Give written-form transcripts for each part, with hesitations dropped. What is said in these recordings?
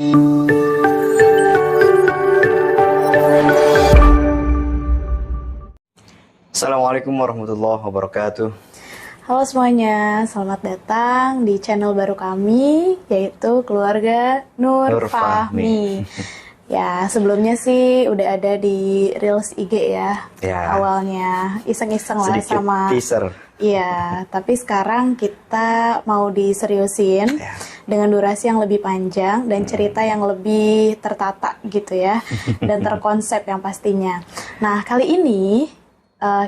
Assalamualaikum warahmatullahi wabarakatuh. Halo semuanya, selamat datang di channel baru kami, yaitu Keluarga Nur Fahmi. Ya, sebelumnya sih udah ada di Reels IG ya. Awalnya iseng-iseng lah Sedikit sama teaser. Iya, tapi sekarang kita mau diseriusin dengan durasi yang lebih panjang dan cerita yang lebih tertata gitu ya, dan terkonsep yang pastinya. Nah, kali ini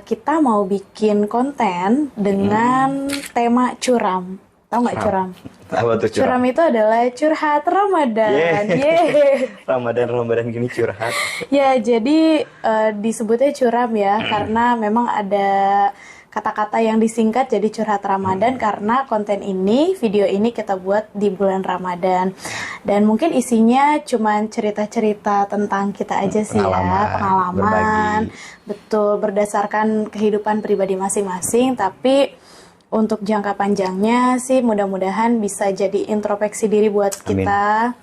kita mau bikin konten dengan tema curam. Tahu nggak curam? Apa tuh curam? Curam itu adalah curhat Ramadan. Ramadan gini curhat. Ya, jadi disebutnya curam ya, karena memang ada kata-kata yang disingkat jadi curhat Ramadan karena konten ini, video ini kita buat di bulan Ramadan. Dan mungkin isinya cuman cerita-cerita tentang kita aja sih pengalaman. Berbagi. Betul, berdasarkan kehidupan pribadi masing-masing, tapi untuk jangka panjangnya sih mudah-mudahan bisa jadi introspeksi diri buat kita.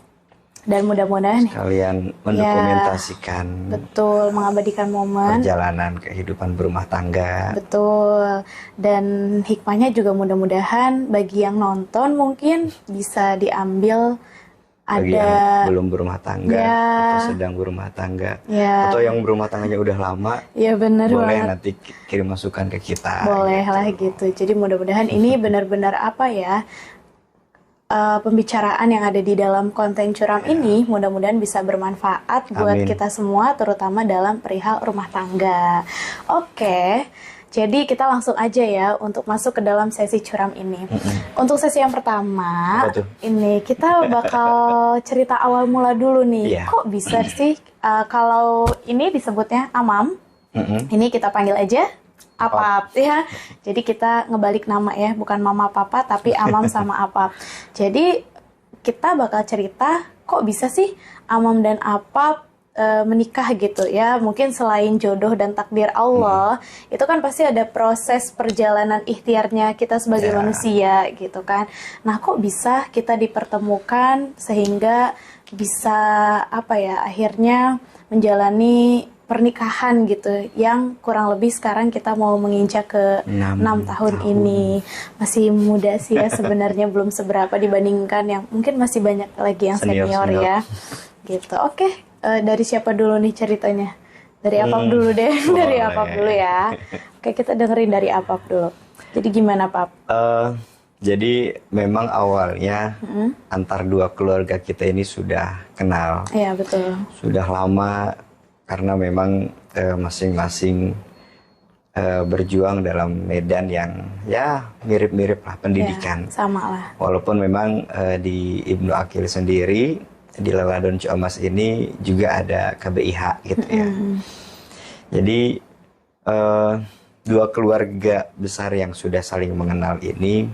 Dan mudah-mudahan kalian mendokumentasikan betul, mengabadikan momen perjalanan kehidupan berumah tangga. Betul. Dan hikmahnya juga mudah-mudahan bagi yang nonton mungkin bisa diambil. Bagi yang belum berumah tangga atau sedang berumah tangga atau yang berumah tangganya udah lama, bener boleh banget. nanti kirim masukan ke kita. Boleh lah gitu. Jadi mudah-mudahan ini benar-benar pembicaraan yang ada di dalam konten curam ini mudah-mudahan bisa bermanfaat buat kita semua, terutama dalam perihal rumah tangga. Oke. Jadi kita langsung aja ya untuk masuk ke dalam sesi curam ini. Untuk sesi yang pertama, ini kita bakal cerita awal mula dulu nih. Kok bisa sih kalau ini disebutnya Amam, ini kita panggil aja Apap ya. Jadi kita ngebalik nama ya, bukan Mama Papa tapi Amam sama Apap. Jadi kita bakal cerita kok bisa sih Amam dan Apap menikah gitu ya. Mungkin selain jodoh dan takdir Allah, itu kan pasti ada proses perjalanan ikhtiarnya kita sebagai manusia gitu kan. Nah, kok bisa kita dipertemukan sehingga bisa akhirnya menjalani pernikahan gitu yang kurang lebih sekarang kita mau menginjak ke 6 tahun ini. Masih muda sih ya sebenarnya, belum seberapa dibandingkan yang mungkin masih banyak lagi yang senior ya gitu. Oke. Dari siapa dulu nih ceritanya? Dari Apap dulu deh. Dari Apap dulu ya. Oke, kita dengerin dari Apap dulu. Jadi gimana, Pap? Jadi memang awalnya antar dua keluarga kita ini sudah kenal. Iya, betul. Sudah lama karena memang masing-masing berjuang dalam medan yang ya mirip-mirip lah pendidikan. Ya, sama lah. Walaupun memang di Ibnu Aqil sendiri, di Leladon Ciamas ini juga ada KBIH gitu ya. Jadi dua keluarga besar yang sudah saling mengenal ini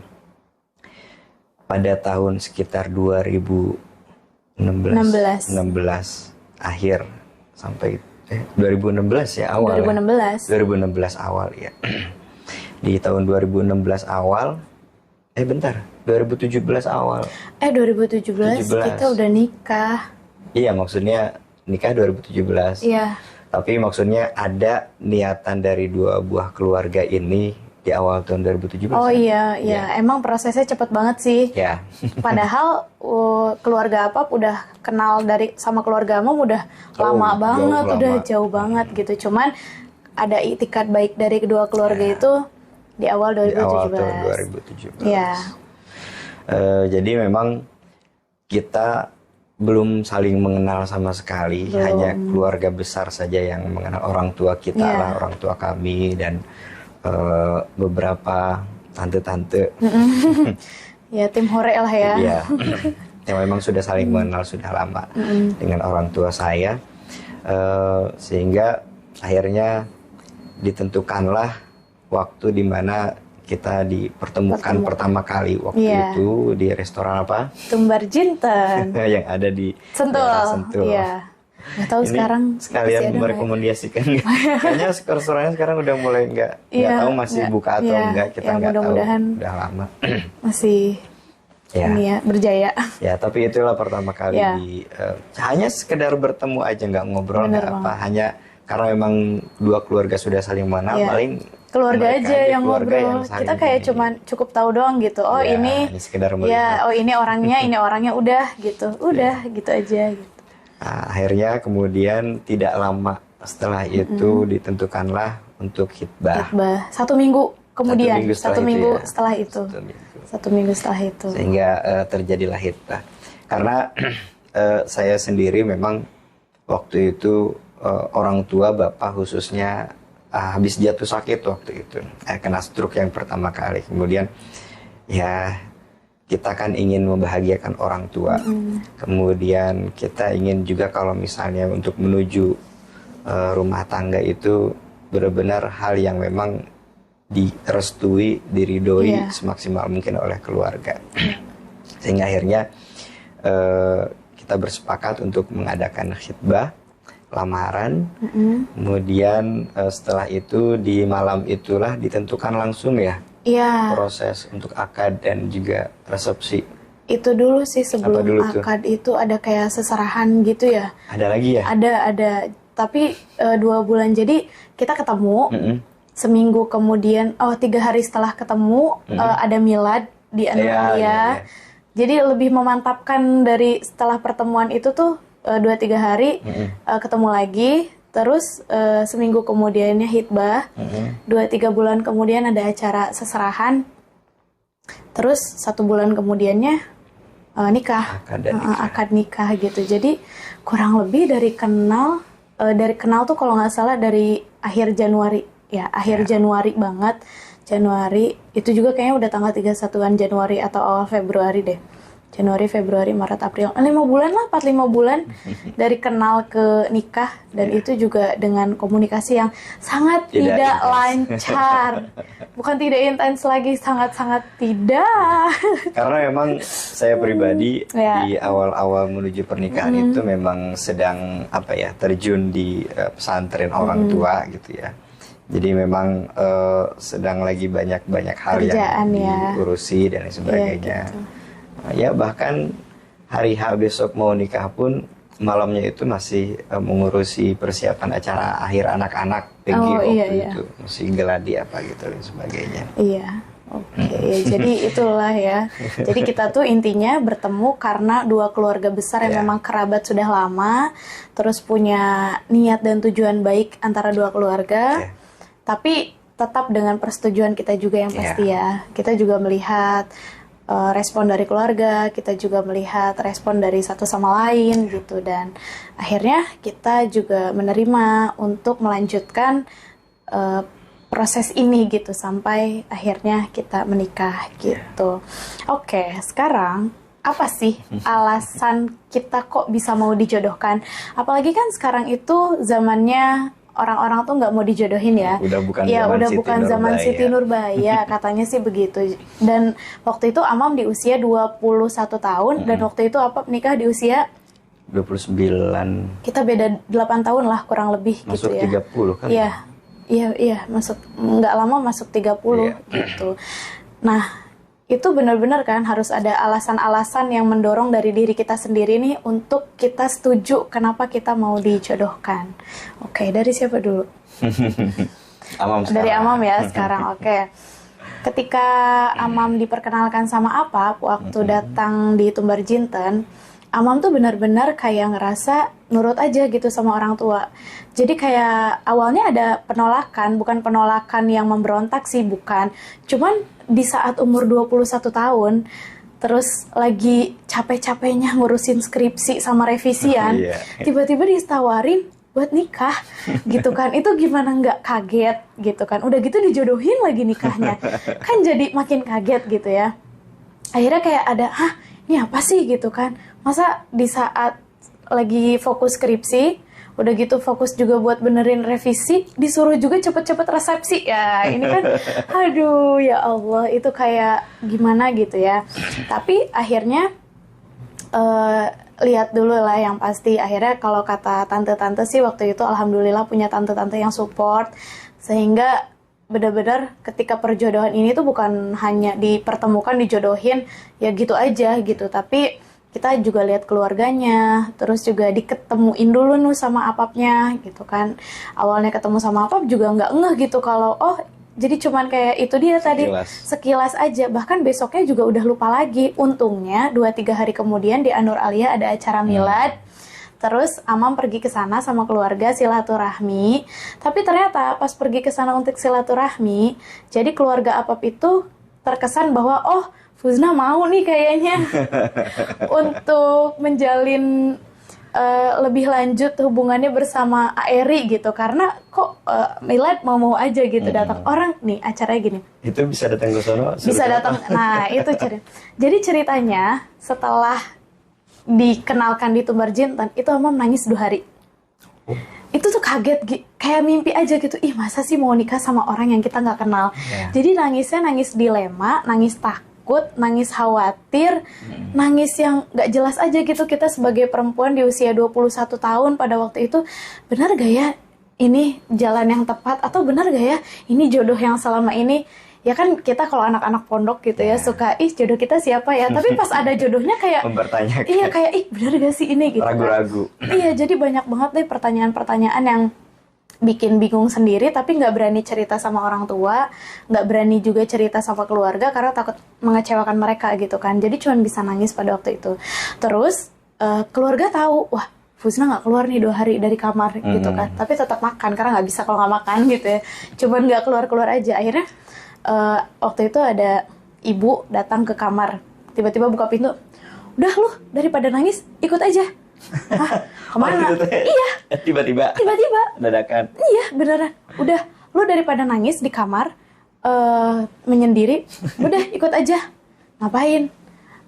pada tahun sekitar 2016 akhir sampai 2016 ya awal. 2016 awal ya. Di tahun 2016 awal 2017 awal. 2017 kita udah nikah. Iya, maksudnya nikah 2017. Iya. Tapi maksudnya ada niatan dari dua buah keluarga ini di awal tahun 2017. Oh iya. Emang prosesnya cepet banget sih. Ya. Padahal keluarga Apap udah kenal sama keluarga Amam udah lama banget, udah jauh banget gitu. Cuman ada itikat baik dari kedua keluarga itu di awal 2017. Di awal tahun 2017. Iya. Jadi memang kita belum saling mengenal sama sekali, hanya keluarga besar saja yang mengenal, orang tua kita lah, orang tua kami dan beberapa tante-tante. Ya, tim hore lah ya. Iya. Yang memang sudah saling mengenal sudah lama dengan orang tua saya, sehingga akhirnya ditentukanlah waktu di mana kita dipertemukan pertama kali waktu itu di restoran apa? Tumbar Jinten. Yang ada di Sentul. Iya. Nggak tahu sekarang sekalian merekomendasikan. Kayaknya restorannya sekarang udah mulai nggak tahu masih buka atau enggak, kita nggak tahu. Udah lama. Masih ini ya berjaya. Ya, tapi itulah pertama kali hanya sekedar bertemu aja, nggak ngobrol, nggak apa, hanya karena memang dua keluarga sudah saling mengenal, paling keluarga aja yang ngobrol. Kita kayak cuman cukup tahu doang gitu. Oh ini sekedar melihat. oh ini orangnya udah gitu. Udah gitu aja gitu. Nah, akhirnya kemudian tidak lama setelah itu ditentukanlah untuk khitbah. 1 minggu kemudian. 1 minggu setelah itu. 1 minggu setelah itu. Sehingga terjadilah khitbah. Karena saya sendiri memang waktu itu orang tua bapak khususnya habis jatuh sakit waktu itu, kena stroke yang pertama kali. Kemudian ya kita kan ingin membahagiakan orang tua. Kemudian kita ingin juga kalau misalnya untuk menuju rumah tangga itu benar-benar hal yang memang direstui, diridhoi semaksimal mungkin oleh keluarga. Sehingga akhirnya kita bersepakat untuk mengadakan khitbah, lamaran, kemudian setelah itu di malam itulah ditentukan langsung proses untuk akad dan juga resepsi. Itu dulu sih sebelum akad itu ada kayak seserahan gitu ya. Ada lagi ya? Ada. Tapi 2 bulan, jadi kita ketemu seminggu kemudian, 3 hari setelah ketemu ada milad di Anulia. Jadi lebih memantapkan dari setelah pertemuan itu tuh 2-3 hari ketemu lagi, terus seminggu kemudiannya khitbah, 2-3 bulan kemudian ada acara seserahan, terus 1 bulan kemudiannya nikah, akad nikah gitu. Jadi kurang lebih dari kenal tuh kalau nggak salah dari akhir Januari Januari banget. Januari itu juga kayaknya udah tanggal 31-an Januari atau awal Februari deh. Januari, Februari, Maret, April, 5 bulan lah, 4-5 bulan dari kenal ke nikah. Dan itu juga dengan komunikasi yang sangat tidak lancar. Bukan tidak intens lagi, sangat-sangat tidak. Karena memang saya pribadi di awal-awal menuju pernikahan itu memang sedang terjun di pesantren orang tua gitu ya. Jadi memang sedang lagi banyak hal kerjaan yang diurusi dan sebagainya. Gitu. Ya bahkan hari H besok mau nikah pun malamnya itu masih mengurusi persiapan acara akhir anak-anak PG itu masih geladi apa gitu dan sebagainya. Jadi itulah ya. Jadi kita tuh intinya bertemu karena 2 keluarga besar yang memang kerabat sudah lama, terus punya niat dan tujuan baik antara 2 keluarga. Tapi tetap dengan persetujuan kita juga yang pasti Kita juga melihat respon dari keluarga, kita juga melihat respon dari satu sama lain gitu, dan akhirnya kita juga menerima untuk melanjutkan proses ini gitu sampai akhirnya kita menikah gitu. Oke, sekarang apa sih alasan kita kok bisa mau dijodohkan? Apalagi kan sekarang itu zamannya orang-orang tuh nggak mau dijodohin ya. Udah bukan zaman Siti Nurbaya, katanya sih begitu. Dan waktu itu Amam di usia 21 tahun dan waktu itu nikah di usia 29. Kita beda 8 tahun lah kurang lebih masuk gitu ya. Masuk 30 kan? Iya, masuk nggak lama masuk 30 gitu. Nah, itu benar-benar kan harus ada alasan-alasan yang mendorong dari diri kita sendiri nih untuk kita setuju kenapa kita mau dijodohkan. Oke, dari siapa dulu? Dari Amam ya sekarang. Oke. Ketika Amam diperkenalkan sama Apap waktu datang di Tumbar Jinten, Amam tuh benar-benar kayak ngerasa nurut aja gitu sama orang tua. Jadi kayak awalnya ada penolakan, bukan penolakan yang memberontak sih, bukan. Cuman di saat umur 21 tahun, terus lagi capek-capeknya ngurusin skripsi sama revisian, tiba-tiba ditawarin buat nikah gitu kan. Itu gimana nggak kaget gitu kan. Udah gitu dijodohin lagi nikahnya. Kan jadi makin kaget gitu ya. Akhirnya kayak ada, ini apa sih gitu kan. Masa di saat lagi fokus skripsi, udah gitu fokus juga buat benerin revisi, disuruh juga cepet-cepet resepsi ya. Ini kan aduh ya Allah, itu kayak gimana gitu ya. Tapi akhirnya lihat dulu lah yang pasti. Akhirnya kalau kata tante-tante sih waktu itu alhamdulillah punya tante-tante yang support, sehingga benar-benar ketika perjodohan ini tuh bukan hanya dipertemukan, dijodohin ya gitu aja gitu, tapi kita juga lihat keluarganya, terus juga diketemuin dulu nih sama apapnya gitu kan. Awalnya ketemu sama apap juga nggak ngeh gitu kalau oh jadi cuman kayak itu dia tadi sekilas aja, bahkan besoknya juga udah lupa lagi. Untungnya 2-3 hari kemudian di An-Nur Aliyah ada acara milad. Terus Amam pergi ke sana sama keluarga silaturahmi. Tapi ternyata pas pergi ke sana untuk silaturahmi, jadi keluarga Apap itu terkesan bahwa oh Fuzna mau nih kayaknya untuk menjalin lebih lanjut hubungannya bersama Aeri gitu. Karena kok milad mau aja gitu datang. Orang nih acaranya gini. Itu bisa datang ke sana? Bisa datang. Nah itu cerita. Jadi ceritanya setelah dikenalkan di Tumbar Jintan itu Amam nangis 2 hari. Itu tuh kaget, kayak mimpi aja gitu. Ih masa sih mau nikah sama orang yang kita nggak kenal. Jadi nangisnya nangis dilema, nangis takut, nangis khawatir, nangis yang nggak jelas aja gitu. Kita sebagai perempuan di usia 21 tahun pada waktu itu, benar gak ya ini jalan yang tepat, atau benar gak ya ini jodoh yang selama ini. Ya kan kita kalau anak-anak pondok gitu ya suka jodoh kita siapa ya, tapi pas ada jodohnya kayak mempertanyakan. Iya kayak benar gak sih ini gitu. Ragu-ragu. Iya jadi banyak banget deh pertanyaan-pertanyaan yang bikin bingung sendiri, tapi nggak berani cerita sama orang tua, nggak berani juga cerita sama keluarga karena takut mengecewakan mereka gitu kan. Jadi cuma bisa nangis pada waktu itu. Terus keluarga tahu, wah Fuzna nggak keluar nih 2 hari dari kamar gitu kan, tapi tetap makan karena nggak bisa kalau nggak makan gitu ya. Cuman nggak keluar-keluar aja. Akhirnya waktu itu ada ibu datang ke kamar, tiba-tiba buka pintu, udah lu daripada nangis ikut aja. Hah, kemana? Iya. Tiba-tiba. Dadakan. Iya beneran. Udah lu daripada nangis di kamar menyendiri, udah ikut aja. Ngapain?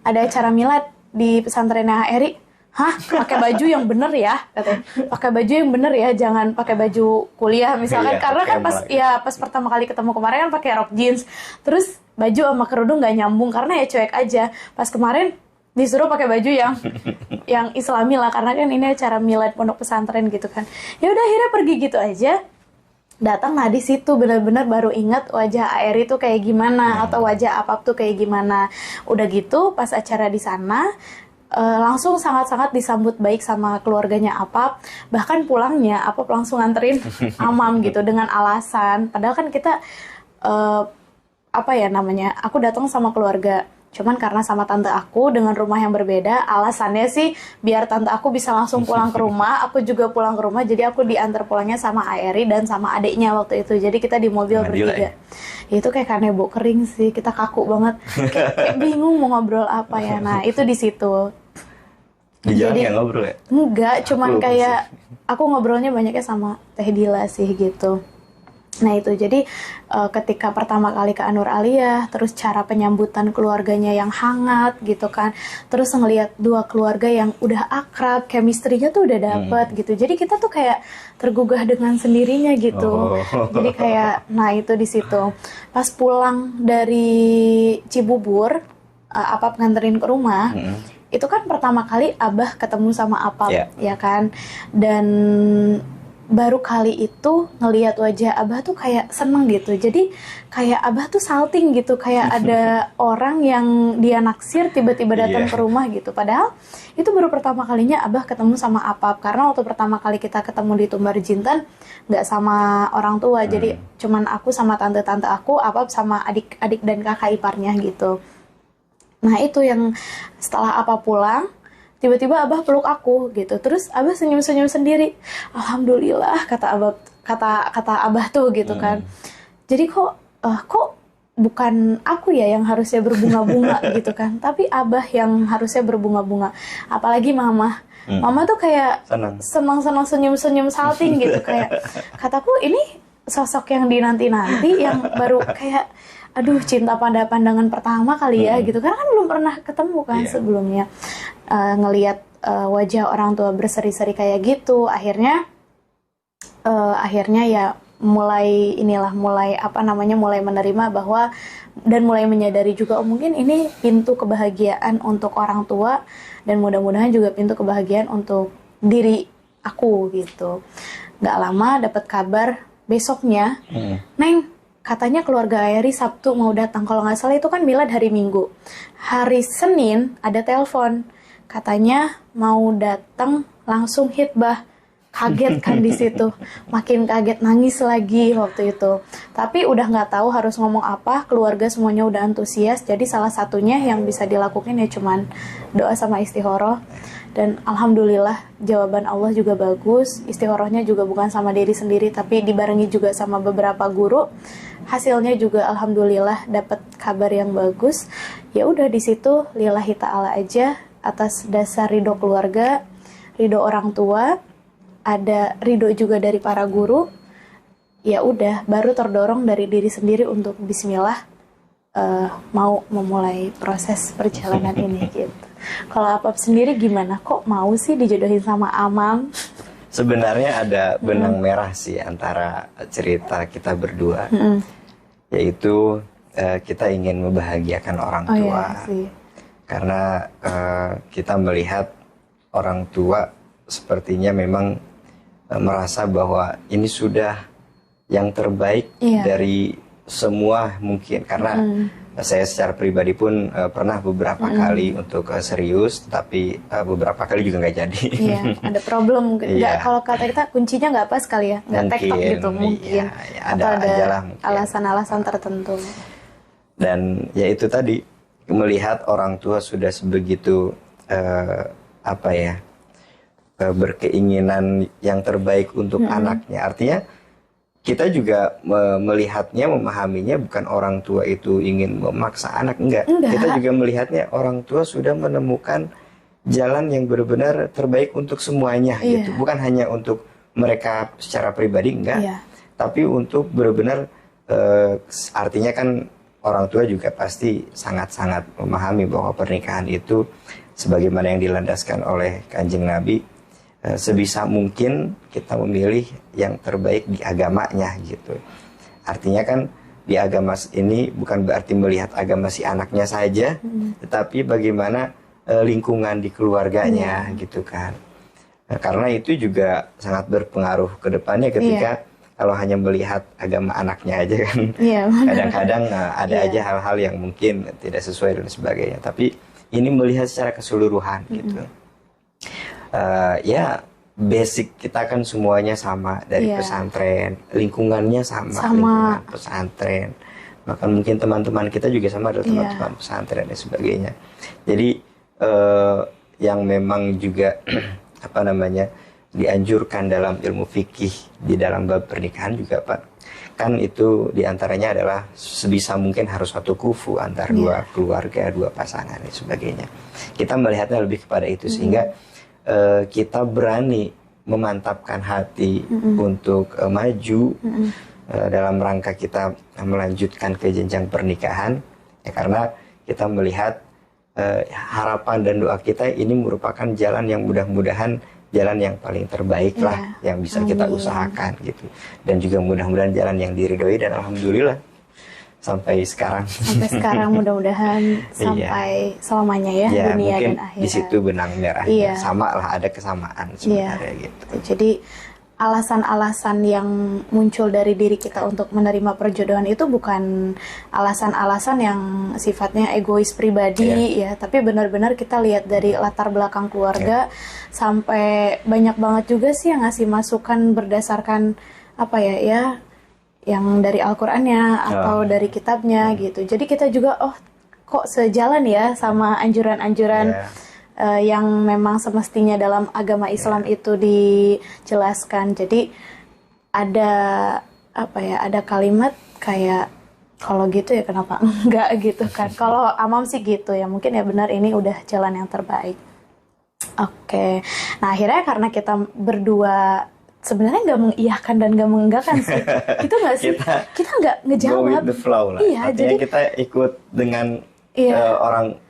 Ada acara milad di pesantrennya Eri. Hah, pakai baju yang bener ya, katanya. Pakai baju yang bener ya, jangan pakai baju kuliah misalkan. Iya, karena kan pas pertama kali ketemu kemarin kan pakai rok jeans, terus baju sama kerudung nggak nyambung karena ya cuek aja. Pas kemarin disuruh pakai baju yang Islami lah, karena kan ini acara milad pondok pesantren gitu kan. Ya udah akhirnya pergi gitu aja. Datang, nah di situ benar-benar baru ingat wajah Aeri tuh kayak gimana, atau wajah Apap tuh kayak gimana. Udah gitu pas acara di sana langsung sangat-sangat disambut baik sama keluarganya Apap. Bahkan pulangnya Apap langsung nganterin Amam gitu dengan alasan, padahal kan kita apa ya namanya, aku datang sama keluarga cuman karena sama tante aku dengan rumah yang berbeda. Alasannya sih biar tante aku bisa langsung pulang ke rumah, aku juga pulang ke rumah, jadi aku diantar pulangnya sama Aeri dan sama adiknya waktu itu. Jadi kita di mobil bertiga. Itu kayak kanebo kering sih, kita kaku banget, kayak bingung mau ngobrol apa ya. Nah itu di situ. Di jalan nggak ngobrol ya? Enggak, cuman kayak aku ngobrolnya banyaknya sama Teh Dila sih gitu. Nah itu jadi ketika pertama kali ke An-Nur Aliyah, terus cara penyambutan keluarganya yang hangat gitu kan, terus ngelihat 2 keluarga yang udah akrab, chemistry-nya tuh udah dapet gitu. Jadi kita tuh kayak tergugah dengan sendirinya gitu. Jadi kayak, nah itu di situ. Pas pulang dari Cibubur, Apap nganterin ke rumah, itu kan pertama kali Abah ketemu sama Apap, ya kan, dan baru kali itu ngelihat wajah Abah tuh kayak seneng gitu. Jadi kayak Abah tuh salting gitu, kayak ada orang yang dia naksir tiba-tiba datang ke rumah gitu. Padahal itu baru pertama kalinya Abah ketemu sama Apap, karena waktu pertama kali kita ketemu di Tumbar Jintan nggak sama orang tua, jadi cuman aku sama tante-tante aku, Apap sama adik-adik dan kakak iparnya gitu. Nah itu yang setelah Apap pulang, tiba-tiba Abah peluk aku gitu. Terus Abah senyum-senyum sendiri. Alhamdulillah kata Abah tuh gitu kan. Jadi kok bukan aku ya yang harusnya berbunga-bunga gitu kan, tapi Abah yang harusnya berbunga-bunga. Apalagi Mama. Mama tuh kayak senang-senang senyum-senyum salting gitu, kayak kataku ini sosok yang dinanti-nanti, yang baru kayak aduh cinta pada pandangan pertama kali ya gitu, karena kan belum pernah ketemu kan sebelumnya. Ngelihat wajah orang tua berseri-seri kayak gitu, akhirnya ya mulai menerima bahwa, dan mulai menyadari juga mungkin ini pintu kebahagiaan untuk orang tua, dan mudah-mudahan juga pintu kebahagiaan untuk diri aku gitu. Nggak lama dapat kabar besoknya, Neng, katanya keluarga Airi Sabtu mau datang. Kalau nggak salah itu kan milad hari Minggu. Hari Senin ada telepon. Katanya mau datang langsung hitbah. Kaget kan di situ, makin kaget, nangis lagi waktu itu. Tapi udah nggak tahu harus ngomong apa, keluarga semuanya udah antusias. Jadi salah satunya yang bisa dilakukan ya cuman doa sama istikharah. Dan alhamdulillah jawaban Allah juga bagus. Istikharahnya juga bukan sama diri sendiri, tapi dibarengi juga sama beberapa guru. Hasilnya juga alhamdulillah dapat kabar yang bagus. Ya udah di situ lillahi ta'ala aja, atas dasar ridho keluarga, ridho orang tua, ada ridho juga dari para guru. Ya udah, baru terdorong dari diri sendiri untuk bismillah mau memulai proses perjalanan ini gitu. Kalau Apap sendiri gimana? Kok mau sih dijodohin sama Amam? Sebenarnya ada benang merah sih antara cerita kita berdua, yaitu kita ingin membahagiakan orang tua. Iya sih. Karena kita melihat orang tua sepertinya memang merasa bahwa ini sudah yang terbaik dari semua mungkin. Karena saya secara pribadi pun pernah beberapa kali untuk serius, tapi beberapa kali juga nggak jadi. Iya, ada problem. Kalau kata kita kuncinya nggak pas kali ya, nggak tektok gitu mungkin. Iya, atau ada mungkin alasan-alasan tertentu. Dan ya itu tadi, melihat orang tua sudah sebegitu berkeinginan yang terbaik untuk anaknya. Artinya kita juga melihatnya, memahaminya bukan orang tua itu ingin memaksa anak, enggak. Kita juga melihatnya orang tua sudah menemukan jalan yang benar-benar terbaik untuk semuanya gitu. Bukan hanya untuk mereka secara pribadi, enggak. Tapi untuk benar-benar artinya kan orang tua juga pasti sangat-sangat memahami bahwa pernikahan itu sebagaimana yang dilandaskan oleh Kanjeng Nabi, sebisa mungkin kita memilih yang terbaik di agamanya gitu. Artinya kan di agama ini bukan berarti melihat agama si anaknya saja, tetapi bagaimana lingkungan di keluarganya gitu kan. Karena itu juga sangat berpengaruh ke depannya ketika kalau hanya melihat agama anaknya aja kan. Kadang-kadang ada aja hal-hal yang mungkin tidak sesuai dan sebagainya. Tapi ini melihat secara keseluruhan gitu. Ya basic kita kan semuanya sama dari pesantren, lingkungannya sama. Lingkungan pesantren, bahkan mungkin teman-teman kita juga sama adalah teman-teman pesantren dan sebagainya. Jadi yang memang juga dianjurkan dalam ilmu fikih di dalam bab pernikahan juga Pak, kan itu diantaranya adalah sebisa mungkin harus satu kufu antar dua keluarga, dua pasangan dan sebagainya. Kita melihatnya lebih kepada itu sehingga kita berani memantapkan hati untuk maju dalam rangka kita melanjutkan ke jenjang pernikahan, ya karena kita melihat harapan dan doa kita ini merupakan jalan yang mudah-mudahan jalan yang paling terbaik lah yang bisa kita usahakan gitu, dan juga mudah-mudahan jalan yang diridhoi, dan alhamdulillah sampai sekarang mudah-mudahan sampai selamanya ya, dunia mungkin dan akhirat. Di situ benang merahnya sama lah, ada kesamaan sebenarnya gitu. Jadi alasan-alasan yang muncul dari diri kita untuk menerima perjodohan itu bukan alasan-alasan yang sifatnya egois pribadi ya, tapi benar-benar kita lihat dari latar belakang keluarga sampai banyak banget juga sih yang ngasih masukan berdasarkan yang dari Al-Qur'annya atau dari kitabnya gitu. Jadi kita juga kok sejalan ya sama anjuran-anjuran yang memang semestinya dalam agama Islam itu dijelaskan. Jadi ada ada kalimat kayak kalau gitu ya kenapa enggak gitu kan. Kalau Amam sih gitu ya, mungkin ya benar ini udah jalan yang terbaik. Oke. Nah, akhirnya karena kita berdua sebenarnya nggak mengiyakan dan nggak menenggakkan sih. Itu nggak sih? Kita nggak ngejawab. Go with the flow lah. Iya, artinya jadi kita ikut dengan orang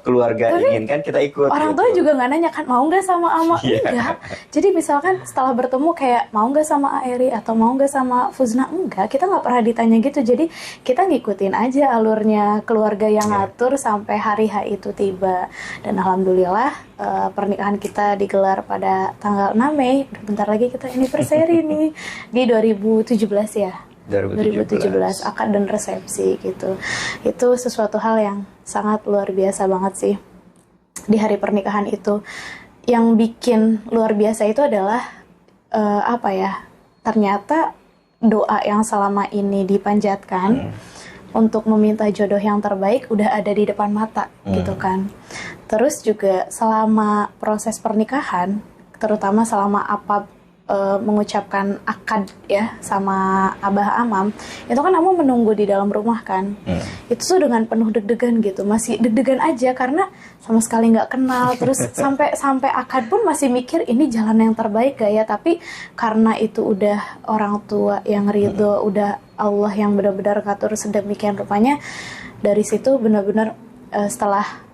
keluarga inginkan, kita ikut. Orang tua juga nggak nanya kan mau nggak sama Ama, enggak. Jadi misalkan setelah bertemu kayak mau nggak sama Airi atau mau nggak sama Fuzna, enggak. Kita nggak pernah ditanya gitu. Jadi kita ngikutin aja alurnya keluarga yang ngatur sampai hari H itu tiba. Dan alhamdulillah pernikahan kita digelar pada tanggal 6 Mei. Bentar lagi kita anniversary nih di 2017 ya. 2017 akad dan resepsi gitu. Itu sesuatu hal yang sangat luar biasa banget sih di hari pernikahan itu. Yang bikin luar biasa itu adalah apa ya? Ternyata doa yang selama ini dipanjatkan untuk meminta jodoh yang terbaik udah ada di depan mata gitu kan. Terus juga selama proses pernikahan, terutama selama mengucapkan akad ya sama Abah Amam, itu kan Amam menunggu di dalam rumah kan. Itu tuh dengan penuh deg-degan gitu, masih deg-degan aja karena sama sekali nggak kenal. Terus sampai akad pun masih mikir ini jalan yang terbaik gak ya, tapi karena itu udah orang tua yang ridho, udah Allah yang benar-benar ngatur sedemikian rupanya. Dari situ benar-benar setelah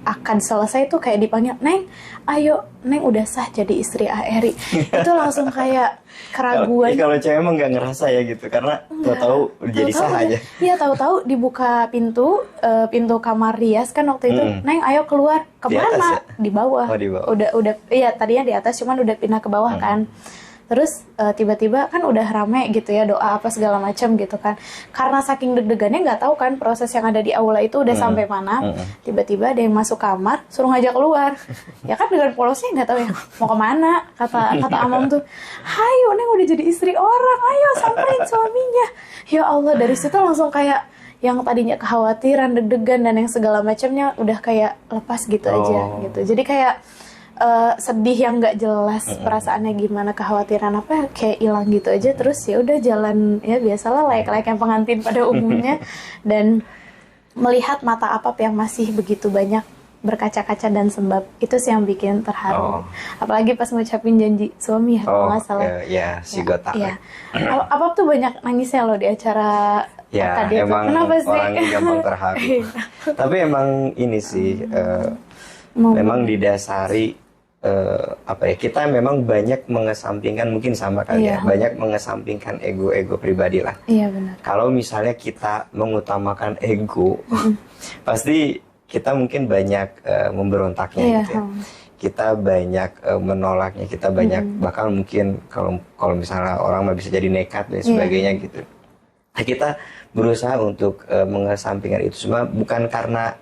akad selesai tuh kayak dipanggil, Neng, ayo, Neng udah sah jadi istri Eri. Itu langsung kayak keraguan. Kalau cewek emang nggak ngerasa ya gitu, karena tahu jadi sah aja. Iya, tahu-tahu dibuka pintu kamar rias kan waktu itu, Neng, ayo keluar. Kemana? Di bawah. Oh, di bawah. Udah, iya tadinya di atas, cuman udah pindah ke bawah kan. Terus tiba-tiba kan udah rame gitu ya, doa apa segala macam gitu kan. Karena saking deg-degannya nggak tahu kan proses yang ada di aula itu udah sampai mana. Tiba-tiba ada yang masuk kamar, suruh ngajak keluar. Ya kan dengan polosnya nggak tahu ya mau kemana. Kata Amam tuh, hayo Neng udah jadi istri orang, ayo samperin suaminya. Ya Allah, dari situ langsung kayak yang tadinya kekhawatiran, deg-degan dan yang segala macamnya udah kayak lepas gitu aja gitu. Jadi kayak sedih yang nggak jelas perasaannya gimana, kekhawatiran apa kayak hilang gitu aja. Terus ya udah jalan ya biasalah layak-layak yang pengantin pada umumnya. Dan melihat mata Apap yang masih begitu banyak berkaca-kaca dan sembab, itu sih yang bikin terharu. Apalagi pas ngucapin janji suami ya, kalau nggak salah. Si Gotak. Ya. Apap tuh banyak nangisnya loh di acara tadi. Emang kenapa sih? orang gampang terharu. Tapi emang ini sih memang didasari kita memang banyak mengesampingkan, mungkin sama kali ya, banyak mengesampingkan ego pribadi lah. Iya benar. Kalau misalnya kita mengutamakan ego, pasti kita mungkin banyak memberontaknya gitu ya. Kita banyak menolaknya, kita banyak bahkan mungkin kalau misalnya orang bisa jadi nekat dan sebagainya gitu. Nah, kita berusaha untuk mengesampingkan itu semua bukan karena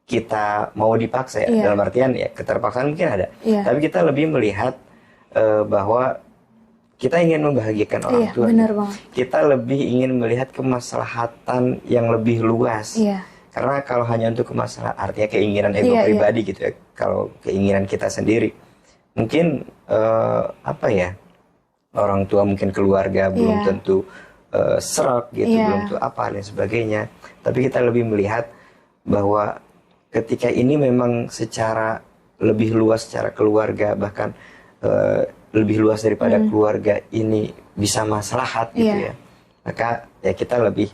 kita mau dipaksa ya, dalam artian ya keterpaksaan mungkin ada, tapi kita lebih melihat bahwa kita ingin membahagiakan orang tua. Benar banget. Kita lebih ingin melihat kemaslahatan yang lebih luas. Karena kalau hanya untuk kemaslahatan, artinya keinginan ego pribadi gitu ya. Kalau keinginan kita sendiri, mungkin orang tua mungkin keluarga belum tentu serak gitu, belum tentu apa dan sebagainya. Tapi kita lebih melihat bahwa ketika ini memang secara lebih luas, secara keluarga, bahkan lebih luas daripada keluarga ini bisa maslahat gitu ya. Maka ya kita lebih